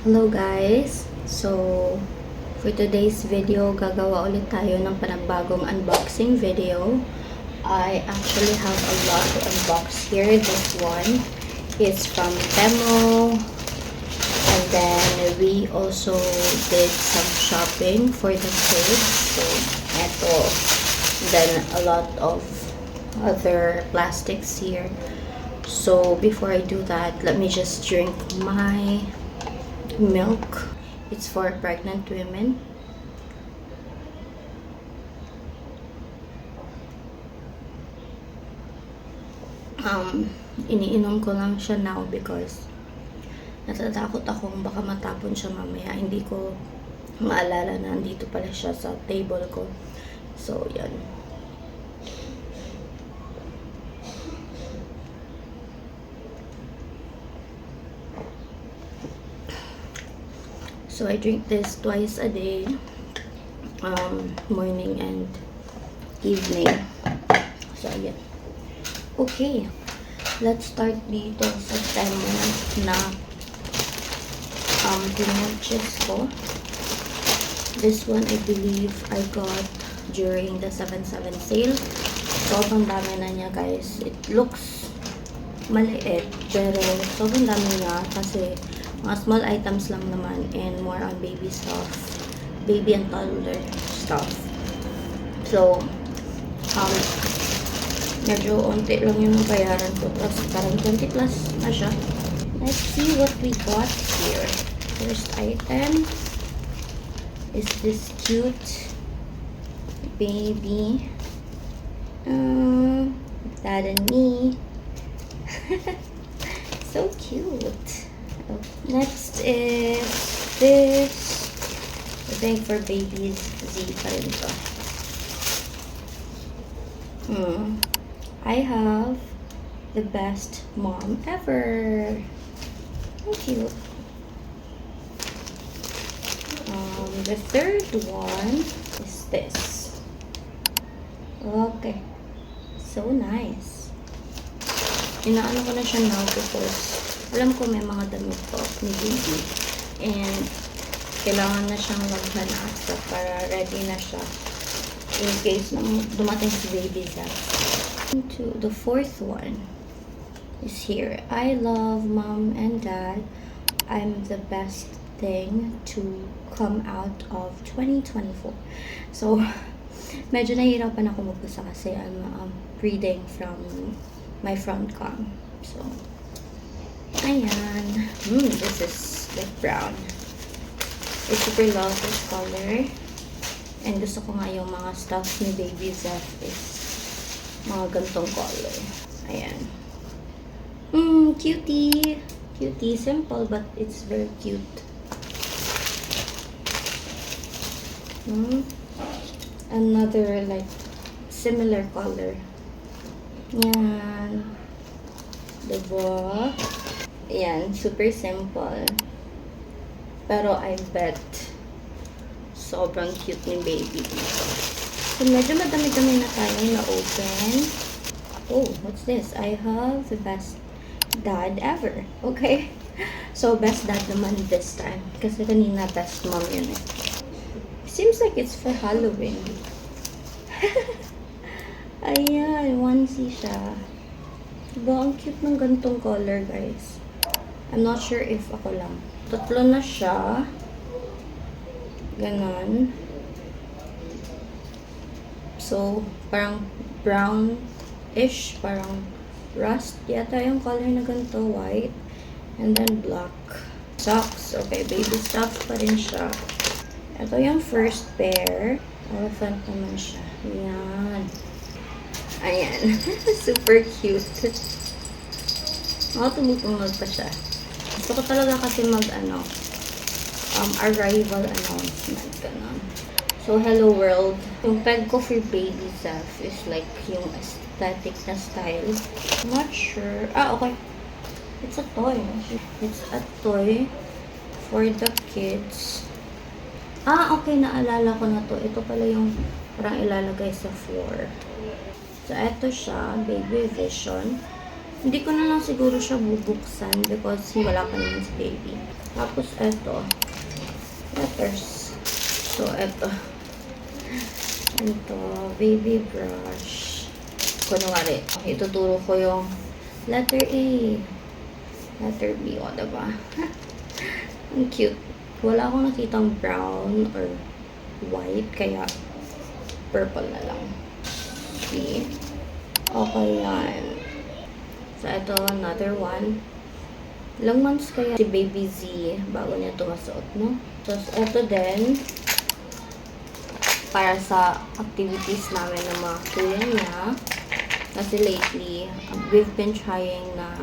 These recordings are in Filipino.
Hello guys! So, for today's video, gagawa ulit tayo ng panagbagong unboxing video. I actually have a lot to unbox here. This one is from Temu. And then, we also did some shopping for the kids. So, eto. Then, a lot of other plastics here. So, before I do that, let me just drink my milk. It's for pregnant women. Iniinom ko lang siya now because natatakot akong baka matapon siya mamaya. Hindi ko maalala na andito pala siya sa table ko. So, yan. So, I drink this twice a day, morning and evening. So, ayan. Okay, let's start dito sa Temu na pinurchase ko. This one, I believe, I got during the 7/7 sale. Sobrang dami na niya, guys. It looks maliit, pero sobrang dami niya kasi mga small items lang naman and more on baby stuff. Baby and toddler stuff. So, medyo onti lang yung bayaran ko. Tapos parang 20 plus na siya. Let's see what we got here. First item is this cute baby. Dad and me. So cute. Next is this. I think for babies, Z pa rin to. I have the best mom ever. So cute. The third one is this. Okay. So nice. Inaano ko na siya now because alam ko may mga damit po ni baby. And kailangan na siyang laghan asa para ready na siya in case na dumating si baby sa. To the fourth one is here. I love mom and dad. I'm the best thing to come out of 2024. So, medyo nahihirapan ako magbasa kasi I'm reading from my front cam. So, ayan. This is like brown. I super love this color. And gusto ko nga yung mga stuff ni Baby Zeph is mga gantong color. Ayan. Cutie. Cutie. Simple but it's very cute. Another like similar color. Yan. Diba? Ayan. Super simple. Pero I bet sobrang cute ni baby dito. So, medyo madami-dami na tayo na-open. Oh, what's this? I have the best dad ever. Okay? So, best dad naman this time. Kasi kanina best mom yun eh. Seems like it's for Halloween. Ayan, onesie siya. Diba, ang cute ng gantong color, guys. I'm not sure if ako lang. Tatlo na siya. Ganon. So, parang brown-ish. Parang rust yata yung color na ganito. White. And then black. Socks. Okay, baby stuff pa rin siya. Ito yung first pair. Elephant naman siya. Ayan. Ayan. Super cute. Tumutungod pa siya. Gusto ko talaga kasi arrival announcement. Ganun. So, hello world. Yung peg ko for baby Zeph is like yung aesthetic na style. I'm not sure. Okay. It's a toy. It's a toy for the kids. Okay. Naalala ko na to. Ito pala yung parang ilalagay sa floor. So, eto siya. Baby Vision. Hindi ko na lang siguro siya bubuksan because wala pa naman si baby. Tapos eto, letters. So eto, ito, baby brush. Kunwari, ituturo ko yung letter A, letter B, o diba? Ang cute. Wala akong nakitang brown or white, kaya purple na lang. See? Okay yan. So, ito, another one. Ilang months kaya si Baby Z bago niya ito masuot, no? Tapos, ito din, para sa activities namin ng mga kuya niya. Kasi lately, we've been trying na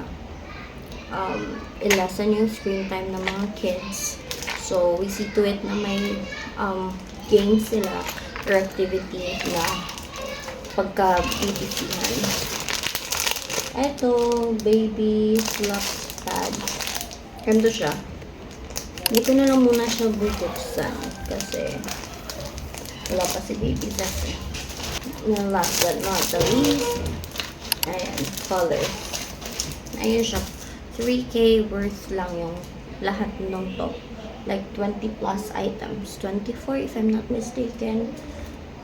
i-lessen yung screen time ng mga kids. So, we see to it na may games sila or activity na pagka-BTC-han. Eto, baby flux pad. Ganito siya. Hindi ko na lang muna siya bubuksan kasi wala pa si baby Zach. And last but not the least, ayan, colors. Ayun siya. 3K worth lang yung lahat ng to. Like 20 plus items. 24 if I'm not mistaken.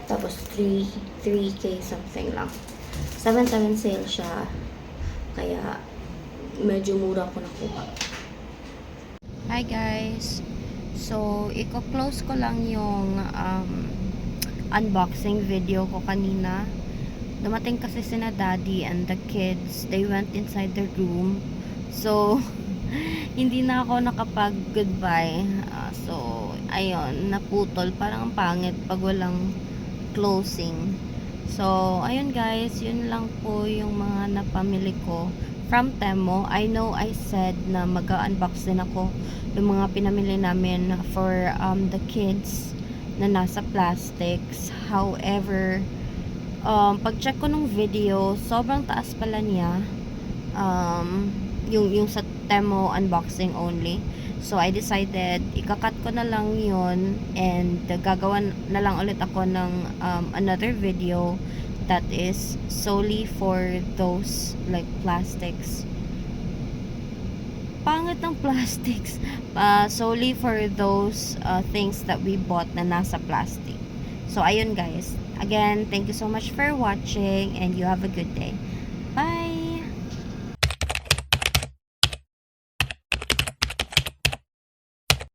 Tapos 3K something lang. 7/7 sale siya. Kaya medyo mura ko nakuha. Hi guys. So, i-close ko lang yung unboxing video ko kanina. Dumating kasi sina daddy and the kids. They went inside their room. So, hindi na ako nakapag-goodbye. So, ayun, naputol. Parang ang pangit pag walang closing. So, ayun guys, yun lang po yung mga napamili ko from Temo. I know I said na mag-unbox din ako yung mga pinamili namin for the kids na nasa plastics. However, pag-check ko nung video, sobrang taas pala niya. Yung sa Temo unboxing only. So, I decided, ikakat ko na lang yun and gagawa na lang ulit ako ng another video that is solely for those like plastics. Pangit ng plastics. Solely for those things that we bought na nasa plastic. So, ayun guys. Again, thank you so much for watching and you have a good day.